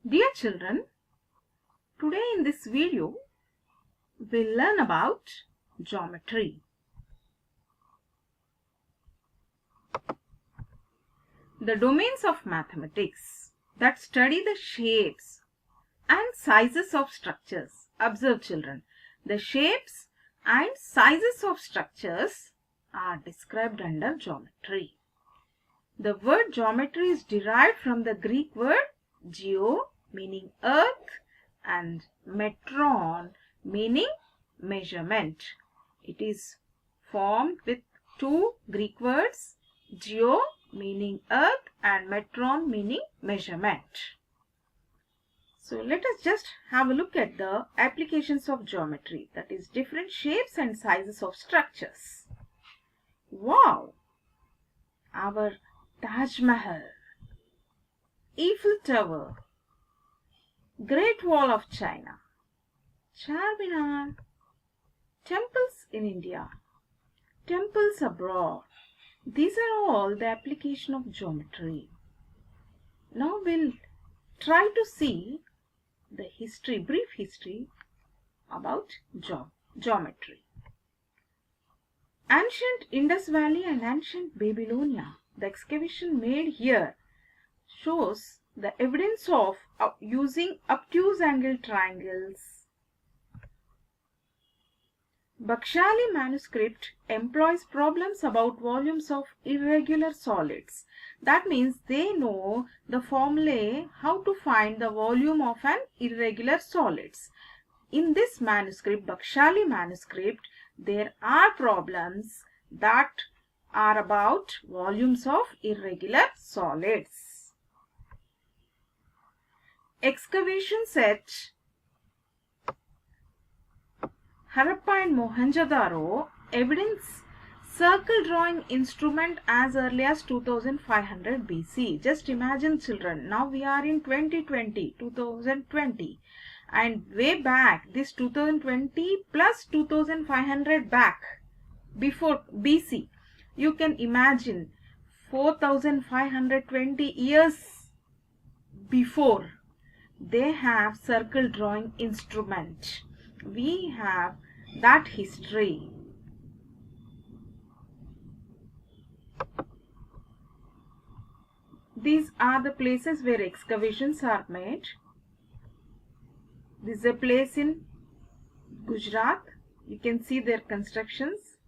Dear children, today in this video we'll learn about geometry. The domains of mathematics that study the shapes and sizes of structures. Observe children, the shapes and sizes of structures are described under geometry. The word geometry is derived from the Greek word geo, meaning earth, and metron, meaning measurement. It is formed with two Greek words, geo meaning earth and metron meaning measurement. So let us just have a look at the applications of geometry, that is different shapes and sizes of structures. Wow! Our Taj Mahal, Eiffel Tower, Great Wall of China, Charminar, temples in India, temples abroad. These are all the application of geometry. Now we'll try to see the history, brief history about geometry. Ancient Indus Valley and ancient Babylonia. The excavation made here shows the evidence of using obtuse angle triangles. Bakshali manuscript employs problems about volumes of irregular solids. That means they know the formulae how to find the volume of an irregular solids. In this manuscript, Bakshali manuscript, there are problems that are about volumes of irregular solids. Excavations at Harappa and Mohenjo-daro evidence circle drawing instrument as early as 2500 BC. Just imagine children, now we are in 2020, and way back this 2020 plus 2500 back before BC, you can imagine 4520 years before they have circle drawing instrument. We have that history. These are the places where excavations are made. This is a place in Gujarat. You can see their constructions.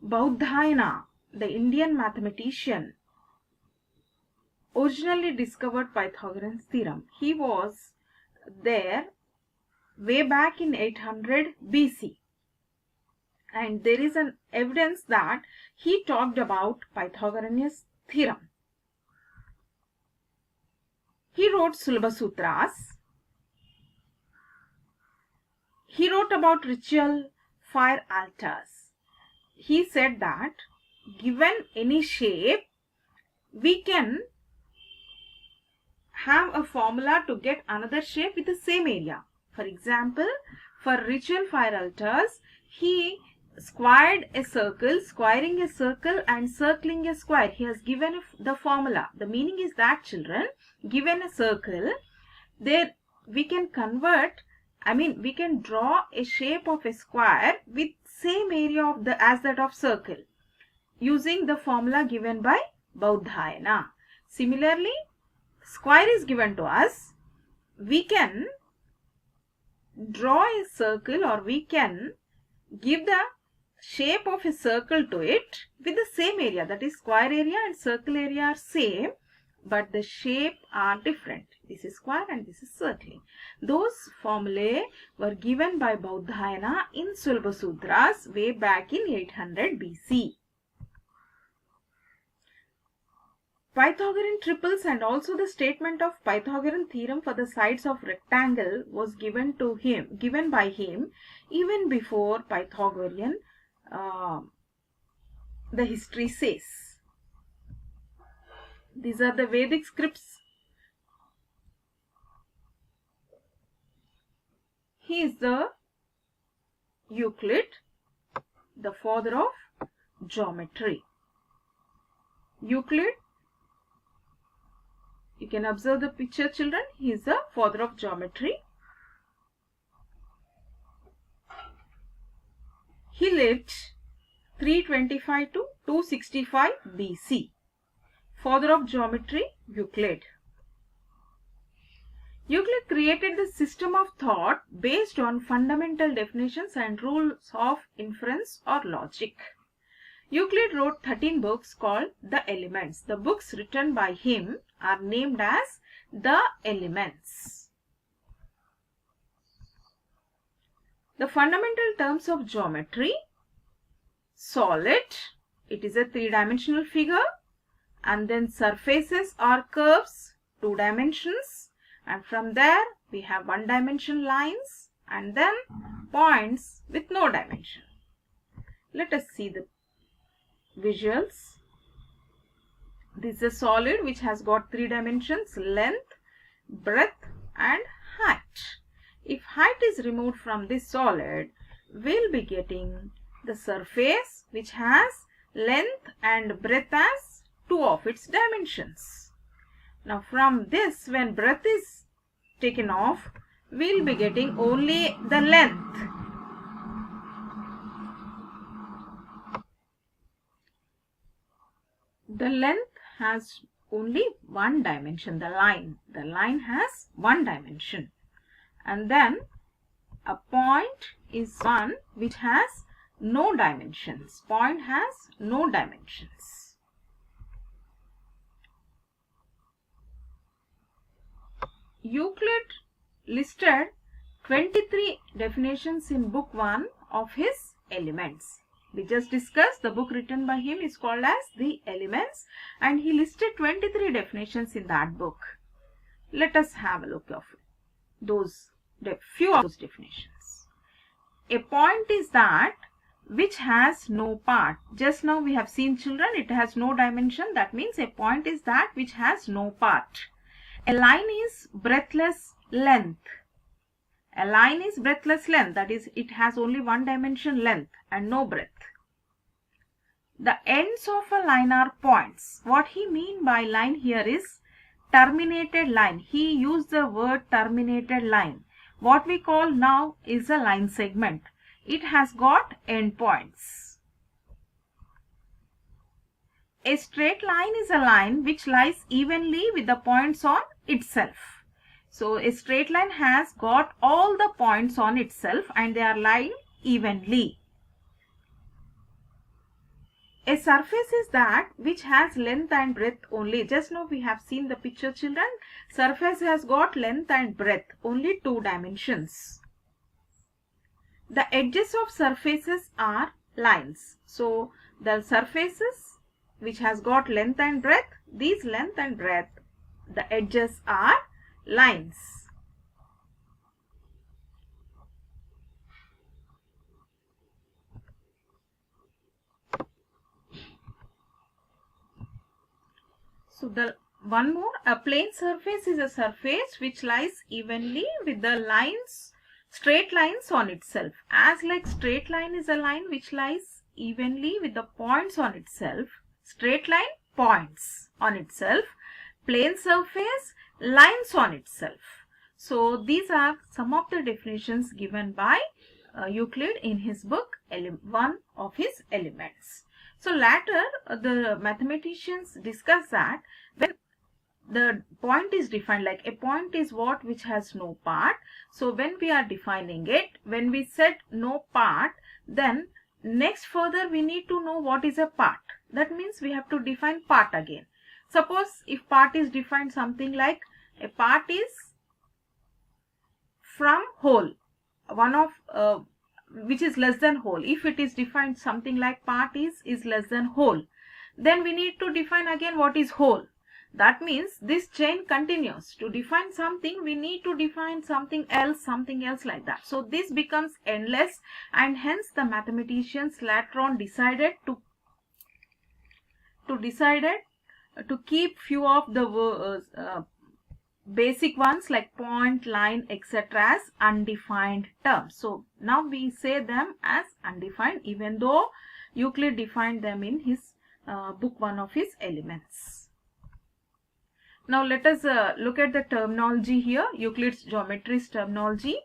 Baudhayana, the Indian mathematician, originally discovered Pythagorean's theorem. He was there way back in 800 BC, and there is an evidence that he talked about Pythagorean's theorem. He wrote Sulabha Sutras. He wrote about ritual fire altars. He said that given any shape, we can have a formula to get another shape with the same area. For example, for ritual fire altars, he squaring a circle and circling a square. He has given the formula. The meaning is that children, given a circle, there we can we can draw a shape of a square with same area as that of circle using the formula given by Baudhayana. Similarly, square is given to us, we can draw a circle or we can give the shape of a circle to it with the same area, that is square area and circle area are same, but the shape are different. This is square and this is circling. Those formulae were given by Baudhayana in Sulabha Sutras way back in 800 BC. Pythagorean triples and also the statement of Pythagorean theorem for the sides of rectangle was given by him even before Pythagorean, the history says. These are the Vedic scripts. He is the Euclid, the father of geometry. Euclid You can observe the picture, children. He is the father of geometry. He lived 325 to 265 BC. Father of geometry, Euclid. Euclid created the system of thought based on fundamental definitions and rules of inference or logic. Euclid wrote 13 books called The Elements. The books written by him are named as The Elements. The fundamental terms of geometry: solid, it is a three-dimensional figure, and then surfaces or curves, 2 dimensions, and from there we have 1-dimension lines, and then points with no dimension. Let us see the visuals. This is a solid which has got 3 dimensions: length, breadth and height. If height is removed from this solid, we'll be getting the surface which has length and breadth as 2 of its dimensions. Now from this, when breadth is taken off, we'll be getting only the length. The length has only 1 dimension, the line. The line has 1 dimension. And then a point is one which has no dimensions. Point has no dimensions. Euclid listed 23 definitions in book 1 of his Elements. We just discussed the book written by him is called as The Elements, and he listed 23 definitions in that book. Let us have a look of few of those definitions. A point is that which has no part. Just now we have seen, children, it has no dimension. That means a point is that which has no part. A line is breadthless length. A line is breadthless length, that is, it has only 1 dimension length and no breadth. The ends of a line are points. What he mean by line here is terminated line. He used the word terminated line. What we call now is a line segment. It has got endpoints. A straight line is a line which lies evenly with the points on itself. So a straight line has got all the points on itself and they are lying evenly. A surface is that which has length and breadth only. Just now we have seen the picture, children. Surface has got length and breadth, only 2 dimensions. The edges of surfaces are lines. So the surfaces which has got length and breadth, these length and breadth, the edges are lines. So the one more, a plane surface is a surface which lies evenly with the lines, straight lines on itself. As like straight line is a line which lies evenly with the points on itself. Straight line, points on itself. Plane surface, lines on itself. So these are some of the definitions given by Euclid in his book, one of his Elements. So later the mathematicians discuss that when the point is defined, like a point is what which has no part. So when we are defining it, when we said no part, then next further we need to know what is a part. That means we have to define part again. Suppose if part is defined something like a part is from whole, one of which is less than whole. If it is defined something like part is less than whole, then we need to define again what is whole. That means this chain continues. To define something, we need to define something else like that. So this becomes endless, and hence the mathematicians later on decided to keep few of the basic ones like point, line, etc. as undefined terms. So now we say them as undefined, even though Euclid defined them in his book 1 of his Elements. Now let us look at the terminology here. Euclid's geometry's terminology: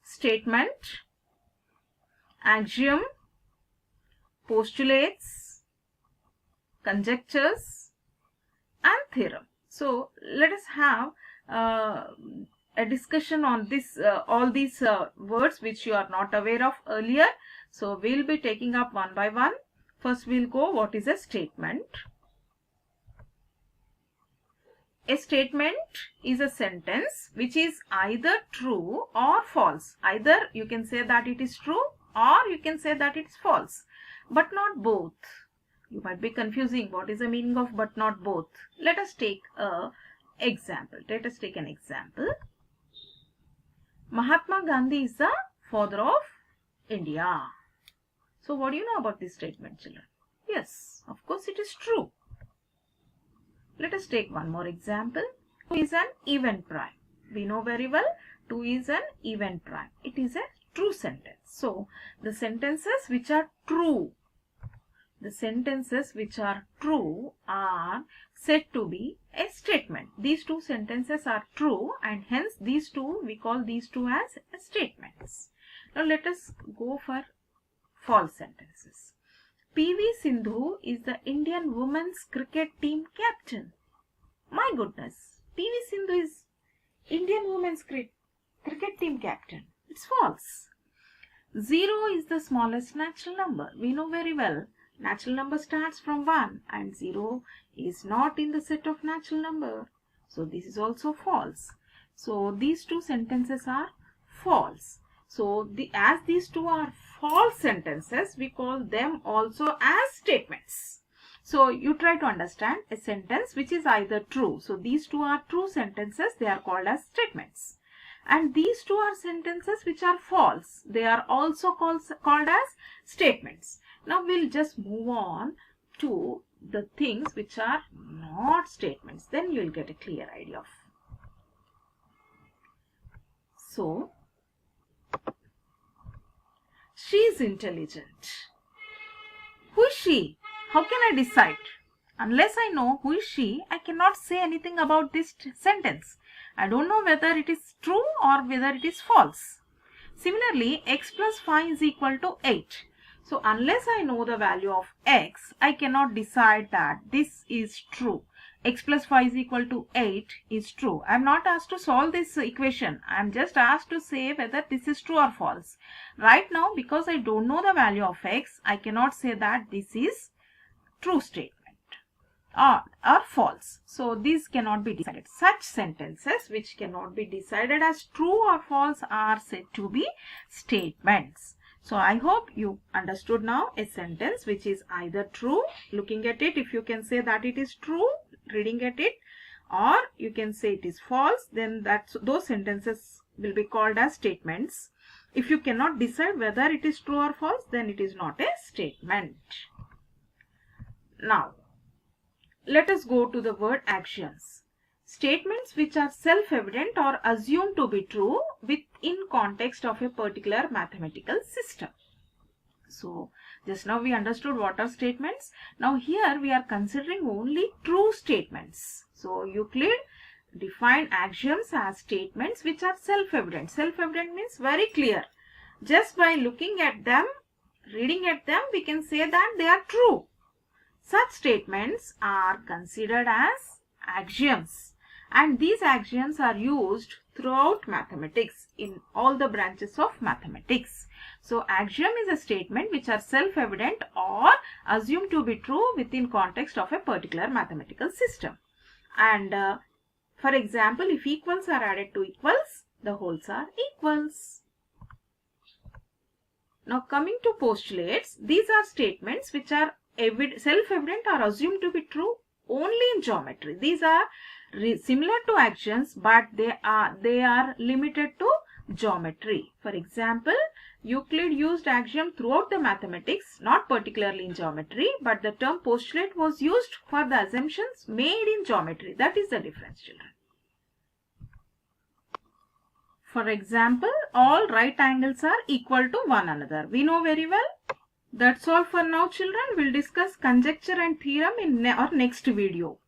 statement, axiom, postulates, conjectures, and theorem. So let us have a discussion on this all these words which you are not aware of earlier. So we'll be taking up one by one. First we'll go, what is a statement? A statement is a sentence which is either true or false. Either you can say that it is true or you can say that it's false, but not both. You might be confusing what is the meaning of but not both. Let us take an example. Mahatma Gandhi is the father of India. So what do you know about this statement, children? Yes, of course it is true. Let us take one more example. 2 is an even prime. We know very well 2 is an even prime. It is a true sentence. So the sentences which are true, are said to be a statement. These two sentences are true, and hence we call these two as statements. Now let us go for false sentences. PV Sindhu is the Indian women's cricket team captain. My goodness, PV Sindhu is Indian women's cricket team captain. It's false. 0 is the smallest natural number. We know very well natural number starts from 1 and 0 is not in the set of natural number. So this is also false. So these two sentences are false. So as these two are false sentences, we call them also as statements. So you try to understand a sentence which is either true. So these two are true sentences. They are called as statements. And these two are sentences which are false. They are also called as statements. Now we'll just move on to the things which are not statements. Then you will get a clear idea of. So she is intelligent. Who is she? How can I decide? Unless I know who is she, I cannot say anything about this sentence. I don't know whether it is true or whether it is false. Similarly, x plus 5 is equal to 8. So unless I know the value of x, I cannot decide that this is true. X plus 5 is equal to 8 is true. I am not asked to solve this equation. I am just asked to say whether this is true or false. Right now, because I don't know the value of x, I cannot say that this is true statement or false. So these cannot be decided. Such sentences which cannot be decided as true or false are said to be statements. So I hope you understood now a sentence which is either true, looking at it, if you can say that it is true, reading at it, or you can say it is false, then those sentences will be called as statements. If you cannot decide whether it is true or false, then it is not a statement. Now, let us go to the word axioms. Statements which are self-evident or assumed to be true within context of a particular mathematical system. So, just now we understood what are statements. Now here we are considering only true statements. So, Euclid defined axioms as statements which are self-evident. Self-evident means very clear. Just by looking at them, reading at them, we can say that they are true. Such statements are considered as axioms, and these axioms are used throughout mathematics in all the branches of mathematics. So axiom is a statement which are self-evident or assumed to be true within context of a particular mathematical system. And for example, if equals are added to equals, the wholes are equals. Now coming to postulates, these are statements which are self-evident or assumed to be true only in geometry. These are similar to axioms, but they are limited to geometry. For example, Euclid used axiom throughout the mathematics, not particularly in geometry, but the term postulate was used for the assumptions made in geometry. That is the difference, children. For example, all right angles are equal to one another. We know very well. That's all for now, children. We'll discuss conjecture and theorem in our next video.